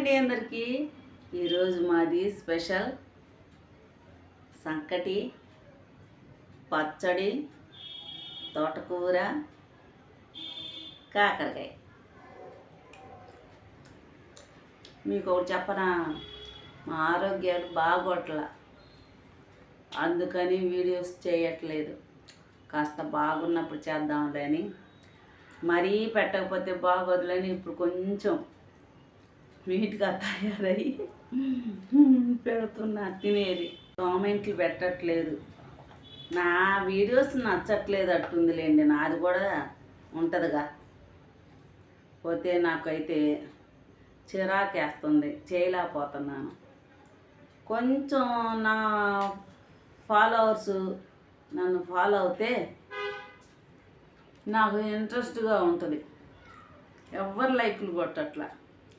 అండి అందరికీ. ఈరోజు మాది స్పెషల్ సంకటి, పచ్చడి, తోటకూర, కాకరకాయ. మీకు ఒకటి చెప్పనా, మా ఆరోగ్యాలు బాగోట్ల, అందుకని వీడియోస్ చేయట్లేదు. కాస్త బాగున్నప్పుడు చేద్దాంలే అని, మరీ పెట్టకపోతే బాగోదులని ఇప్పుడు కొంచెం నీట్గా తయారయ్యి పెడుతున్నా. తినేది కామెంట్లు పెట్టట్లేదు, నా వీడియోస్ నచ్చట్లేదు అట్టుందిలేండి, నాది కూడా ఉంటుందిగా. పోతే నాకైతే చిరాకేస్తుంది, చేయలేకపోతున్నాను. కొంచెం నా ఫాలోవర్స్ నన్ను ఫాలో అవుతే నాకు ఇంట్రెస్ట్గా ఉంటుంది. ఎవరు లైక్లు కొట్టట్లా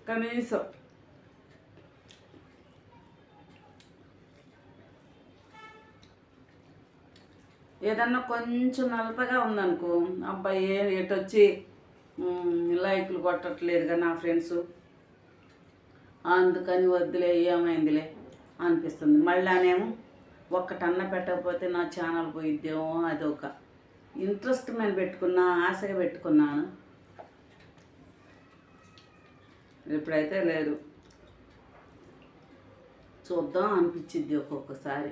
కనీసం. ఏదన్నా కొంచెం నలతగా ఉందనుకో, అబ్బాయి ఎటొచ్చి లైక్లు కొట్టట్లేదుగా నా ఫ్రెండ్స్, అందుకని వద్దులే ఏమైందిలే అనిపిస్తుంది. మళ్ళానేమో ఒక్కటన్నా పెట్టకపోతే నా ఛానల్ పోయిద్దేమో, అదొక ఇంట్రెస్ట్ మీద పెట్టుకున్నా, ఆశగా పెట్టుకున్నాను. ఇప్పుడైతే లేదు, చూద్దాం అనిపించిద్ది ఒక్కొక్కసారి.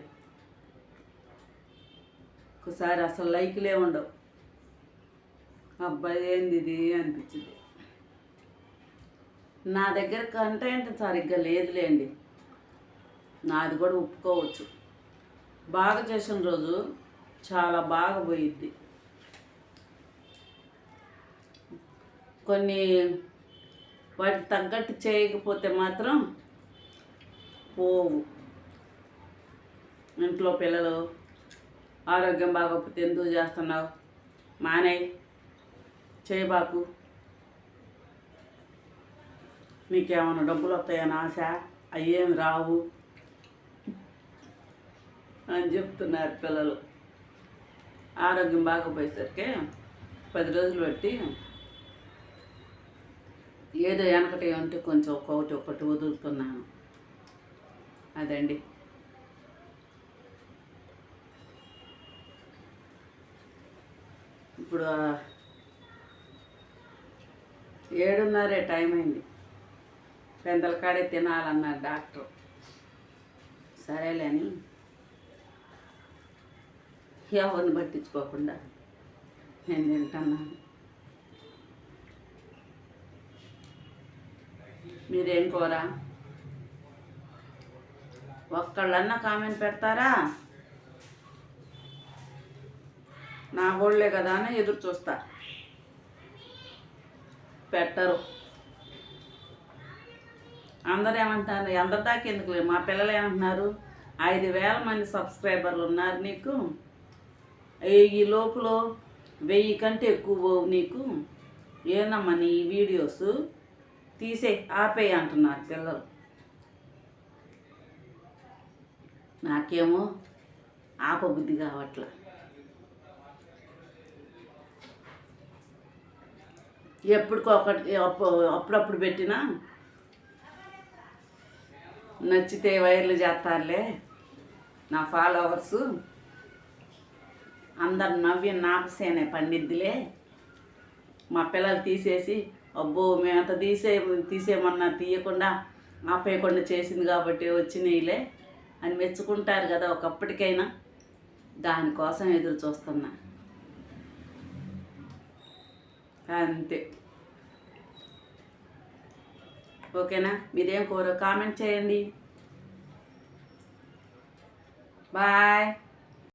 ఒకసారి అసలు లైక్లే ఉండవు, అబ్బాయి ఏంది ఇది అనిపించింది. నా దగ్గర కంటెంట్ సరిగ్గా లేదులేండి, నాది కూడా ఒప్పుకోవచ్చు. బాగా చేసిన రోజు చాలా బాగా పోయిద్ది. కొన్ని వాటికి తగ్గట్టు చేయకపోతే మాత్రం పోవు. ఇంట్లో పిల్లలు ఆరోగ్యం బాగోకపోతే ఎందుకు చేస్తున్నావు, మానే చేయబాకు, నీకేమైనా డబ్బులు వస్తాయని ఆశ, అయ్యేమి రావు అని చెప్తున్నారు పిల్లలు. ఆరోగ్యం బాగోపోయేసరికి 10 రోజులు బట్టి ఏదో వెనకటి ఉంటే కొంచెం ఒక్కొక్కటి వదులుతున్నాను. అదండి. ఇప్పుడు 7:30 టైం అయింది, పెందల కాడే తినాలన్నారు డాక్టర్. సరేలే అని ఎవరిని పట్టించుకోకుండా నేను తింటున్నాను. మీరేం కూర? ఒక్కళ్ళన్నా కామెంట్ పెడతారా? నా గోళ్ళే కదా అని ఎదురు చూస్తా, పెట్టరు. అందరూ ఏమంటారు, అందరి దాకా ఎందుకు, మా పిల్లలు ఏమంటున్నారు, 5,000 మంది సబ్స్క్రైబర్లు ఉన్నారు నీకు, ఈ లోపల 1000 కంటే ఎక్కువ నీకు, ఏందమ్మా నీ వీడియోస్ తీసే ఆపేయి అంటున్నారు పిల్లలు. నాకేమో ఆపబుద్ధి కావట్లా. ఎప్పటికొకటి అప్పుడప్పుడు పెట్టినా నచ్చితే వైర్లు చేస్తారులే నా ఫాలోవర్సు, అందరు నవ్వి నాపసేనే పండిద్దిలే. మా పిల్లలు తీసేసి అబ్బో మేమంత తీసేయమన్నా తీయకుండా ఆపేయకుండా చేసింది కాబట్టి వచ్చినాయిలే అని మెచ్చుకుంటారు కదా ఒకప్పటికైనా. దానికోసం ఎదురు చూస్తున్నా, అంతే. ఓకేనా? మీరేం కోరో కామెంట్ చేయండి. బాయ్.